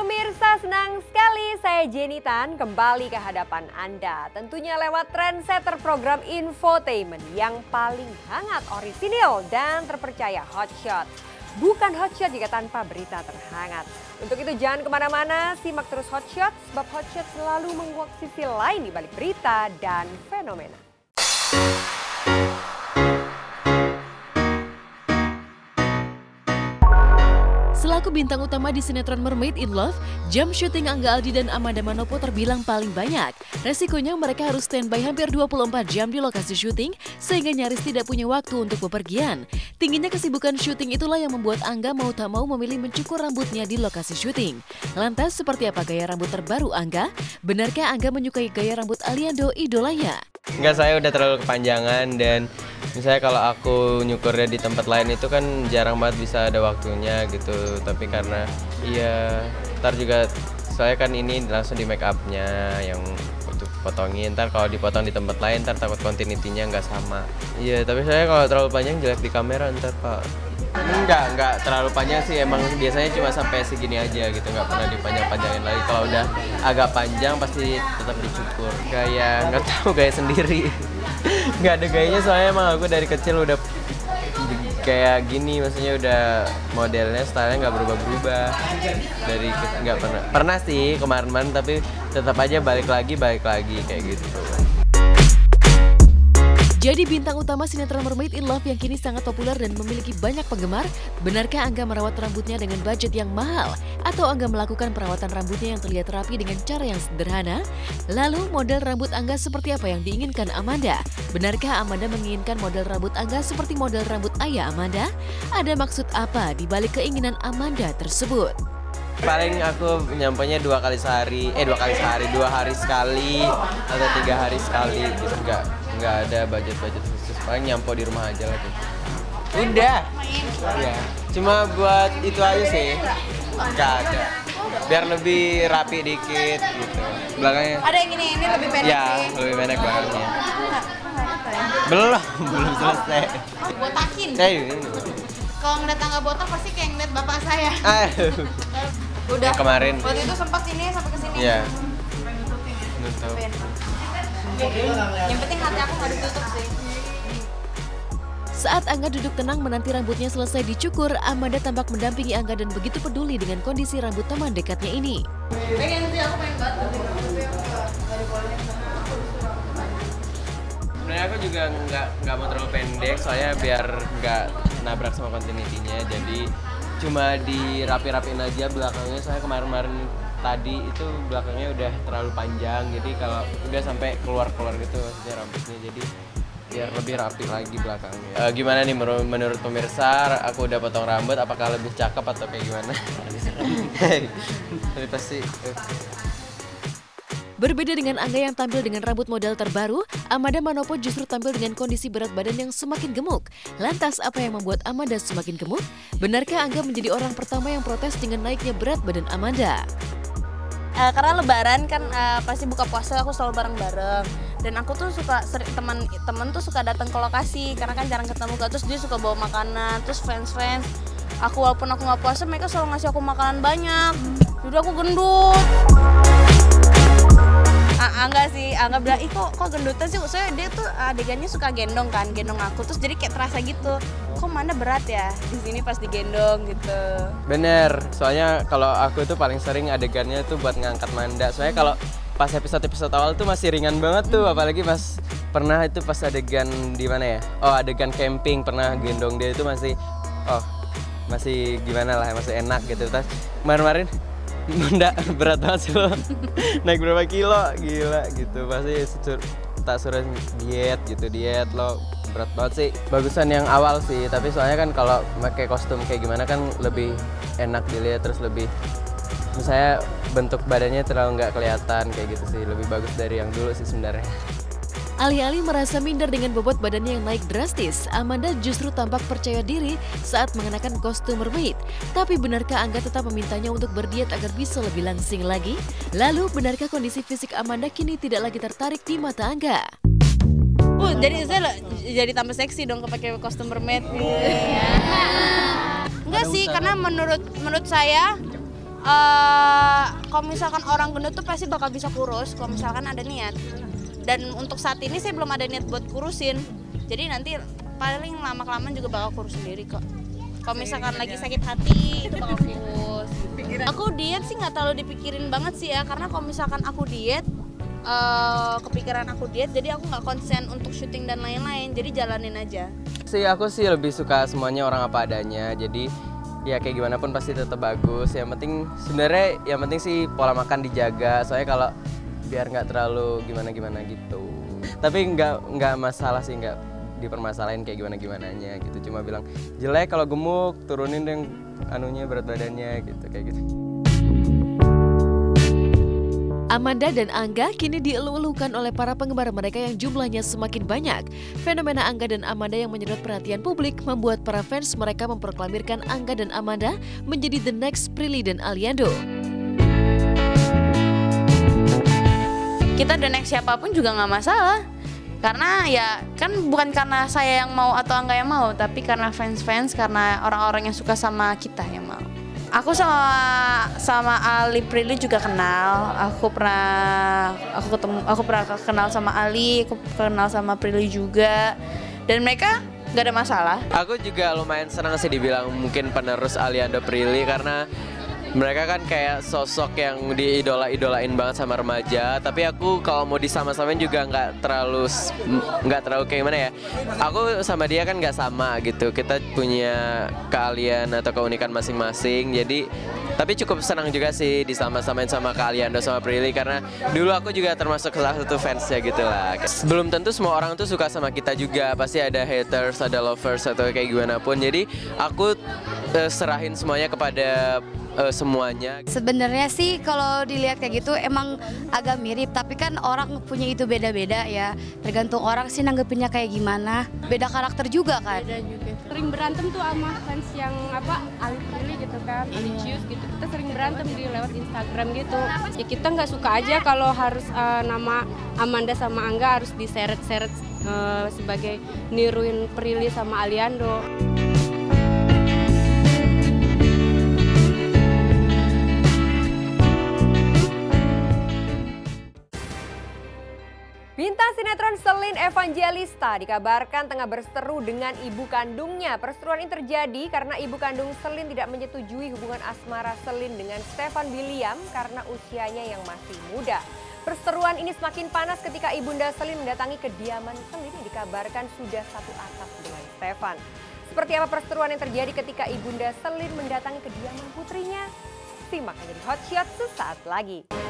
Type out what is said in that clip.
pemirsa, senang sekali saya Jenny Tan kembali ke hadapan Anda. Tentunya lewat trendsetter program infotainment yang paling hangat, orisinil dan terpercaya, Hotshot. Bukan Hotshot jika tanpa berita terhangat. Untuk itu jangan kemana-mana, simak terus Hotshot sebab Hotshot selalu menguak sisi lain di balik berita dan fenomena. Selaku bintang utama di sinetron Mermaid in Love, jam syuting Angga Aldi dan Amanda Manopo terbilang paling banyak. Resikonya mereka harus standby hampir 24 jam di lokasi syuting, sehingga nyaris tidak punya waktu untuk bepergian. Tingginya kesibukan syuting itulah yang membuat Angga mau tak mau memilih mencukur rambutnya di lokasi syuting. Lantas seperti apa gaya rambut terbaru Angga? Benarkah Angga menyukai gaya rambut Aliando idolanya? Enggak, saya udah terlalu kepanjangan dan misalnya kalau aku nyukurnya di tempat lain itu kan jarang banget bisa ada waktunya gitu. Tapi karena ntar juga saya kan ini langsung di make upnya yang untuk potongin. Ntar kalau dipotong di tempat lain ntar takut continuity-nya nggak sama. Iya, tapi saya kalau terlalu panjang jelek di kamera ntar Pak. Enggak terlalu panjang sih, emang biasanya cuma sampai segini aja gitu, nggak pernah dipanjang-panjangin lagi. Kalau udah agak panjang pasti tetap dicukur. Nggak tahu gaya sendiri. Nggak ada gayanya soalnya emang aku dari kecil udah kayak gini, maksudnya udah modelnya, stylenya nggak berubah-berubah dari nggak pernah sih kemarin-kemarin, tapi tetap aja balik lagi kayak gitu. Jadi bintang utama sinetron Mermaid in Love yang kini sangat populer dan memiliki banyak penggemar, benarkah Angga merawat rambutnya dengan budget yang mahal? Atau Angga melakukan perawatan rambutnya yang terlihat rapi dengan cara yang sederhana? Lalu model rambut Angga seperti apa yang diinginkan Amanda? Benarkah Amanda menginginkan model rambut Angga seperti model rambut ayah Amanda? Ada maksud apa di balik keinginan Amanda tersebut? Paling aku nyampainya 2 hari sekali atau 3 hari sekali gitu, nggak ada budget khusus, paling nyampo di rumah aja lah gitu. Udah, ya cuma buat itu aja sih, nggak ada, biar lebih rapi dikit gitu belakangnya. Ada yang ini lebih pendek ya, sih. lebih pendek belakangnya. Belum selesai. Botakin. Ini. Kalau ngeliat tangga botak pasti kayak ngeliat bapak saya. Yang Udah. kemarin. Waktu itu sempat sini sampai ke sini. Iya. Yang penting hati aku nggak ditutup sih. Saat Angga duduk tenang menanti rambutnya selesai dicukur, Amanda tampak mendampingi Angga dan begitu peduli dengan kondisi rambut teman dekatnya ini. Pengen sih, aku pengen banget. Sebenarnya aku juga nggak mau terlalu pendek, soalnya biar nggak nabrak sama continuity-nya. Jadi cuma dirapi-rapiin aja belakangnya. Saya kemarin tadi itu belakangnya udah terlalu panjang, jadi kalau udah sampai keluar gitu maksudnya rambutnya, jadi biar lebih rapi lagi belakangnya. Gimana nih menurut pemirsa, aku udah potong rambut, apakah lebih cakep atau kayak gimana? Tapi pasti Berbeda dengan Angga yang tampil dengan rambut model terbaru, Amanda Manopo justru tampil dengan kondisi berat badan yang semakin gemuk. Lantas apa yang membuat Amanda semakin gemuk? Benarkah Angga menjadi orang pertama yang protes dengan naiknya berat badan Amanda? Karena lebaran kan pasti buka puasa aku selalu bareng-bareng. Dan aku tuh suka teman tuh suka datang ke lokasi karena kan jarang ketemu, terus dia suka bawa makanan, terus fans aku walaupun aku nggak puasa mereka selalu ngasih aku makanan banyak. Jadi aku gendut. Angga bilang, ih kok gendutan sih, soalnya dia tuh adegannya suka gendong aku, terus jadi kayak terasa gitu, kok mana berat ya di sini pas digendong gitu. bener, soalnya kalau aku tuh paling sering adegannya tuh buat ngangkat Manda, soalnya kalau pas episode awal tuh masih ringan banget tuh, apalagi pas adegan di mana ya, adegan camping pernah gendong dia itu masih gimana lah, masih enak gitu. Terus kemarin Manda berat banget sih lo, naik berapa kilo, gila gitu, pasti tak suruh diet lo, berat banget sih. Bagusan yang awal sih, tapi soalnya kan kalau pakai kostum kayak gimana kan lebih enak dilihat, terus lebih, saya bentuk badannya terlalu nggak kelihatan kayak gitu sih, lebih bagus dari yang dulu sih sebenarnya. Alih-alih merasa minder dengan bobot badannya yang naik drastis, Amanda justru tampak percaya diri saat mengenakan kostum mermaid. Tapi benarkah Angga tetap memintanya untuk berdiet agar bisa lebih langsing lagi? Lalu benarkah kondisi fisik Amanda kini tidak lagi tertarik di mata Angga? Jadi saya jadi tambah seksi dong pakai kostum mermaid. Enggak sih, karena menurut saya kalau misalkan orang gendut tuh pasti bakal bisa kurus kalau misalkan ada niat. Dan untuk saat ini saya belum ada niat buat kurusin. Jadi nanti paling lama-kelamaan juga bakal kurus sendiri kok. Kalau misalkan lagi sakit hati itu bakal kurus. Aku diet sih nggak terlalu dipikirin banget sih ya, karena kalau misalkan aku diet, kepikiran aku diet, jadi aku nggak konsen untuk syuting dan lain-lain. Jadi jalanin aja. Aku sih lebih suka semuanya orang apa adanya. Jadi ya kayak gimana pun pasti tetap bagus. Yang penting sebenarnya yang penting sih pola makan dijaga. Soalnya kalau biar nggak terlalu gimana-gimana gitu. Tapi nggak masalah sih, nggak dipermasalahin kayak gimana-gimananya gitu. Cuma bilang jelek kalau gemuk, turunin deh anunya berat badannya gitu kayak gitu. Amanda dan Angga kini dielu-elukan oleh para penggemar mereka yang jumlahnya semakin banyak. Fenomena Angga dan Amanda yang menyedot perhatian publik membuat para fans mereka memproklamirkan Angga dan Amanda menjadi the next Prilly dan Aliando. Kita the next siapapun juga nggak masalah. Karena ya kan bukan karena saya yang mau atau Angga yang mau, tapi karena fans-fans, karena orang-orang yang suka sama kita yang mau. Aku sama Ali Prilly juga kenal. Aku pernah kenal sama Ali, aku kenal sama Prilly juga. Dan mereka gak ada masalah. Aku juga lumayan senang sih dibilang mungkin penerus Aliando Prilly karena mereka kan kayak sosok yang diidola-idolain banget sama remaja. Tapi aku kalau mau disama-samain juga nggak terlalu kayak gimana ya. Aku sama dia kan nggak sama gitu. Kita punya keahlian atau keunikan masing-masing. Jadi tapi cukup senang juga sih disama-samain sama Kak Aliando sama Prilly karena dulu aku juga termasuk salah satu fansnya gitu lah. Belum tentu semua orang tuh suka sama kita juga. Pasti ada haters, ada lovers atau kayak gimana pun. Jadi aku serahin semuanya kepada semuanya. Sebenarnya sih kalau dilihat kayak gitu emang agak mirip, tapi kan orang punya itu beda-beda ya. Tergantung orang sih nanggepinnya kayak gimana. Beda karakter juga kan. Beda juga. Sering berantem tuh sama fans yang Ali Prilly gitu kan, Alicius gitu. Kita sering berantem di lewat Instagram gitu. Ya kita nggak suka aja kalau harus nama Amanda sama Angga harus diseret-seret sebagai niruin Prilly sama Aliando. Bintang sinetron Selin Evangelista dikabarkan tengah berseteru dengan ibu kandungnya. Perseteruan ini terjadi karena ibu kandung Selin tidak menyetujui hubungan asmara Selin dengan Stefan William karena usianya yang masih muda. Perseteruan ini semakin panas ketika ibunda Selin mendatangi kediaman Selin yang dikabarkan sudah satu atap dengan Stefan. Seperti apa perseteruan yang terjadi ketika ibunda Selin mendatangi kediaman putrinya? Simak hanya di Hot Shot sesaat lagi.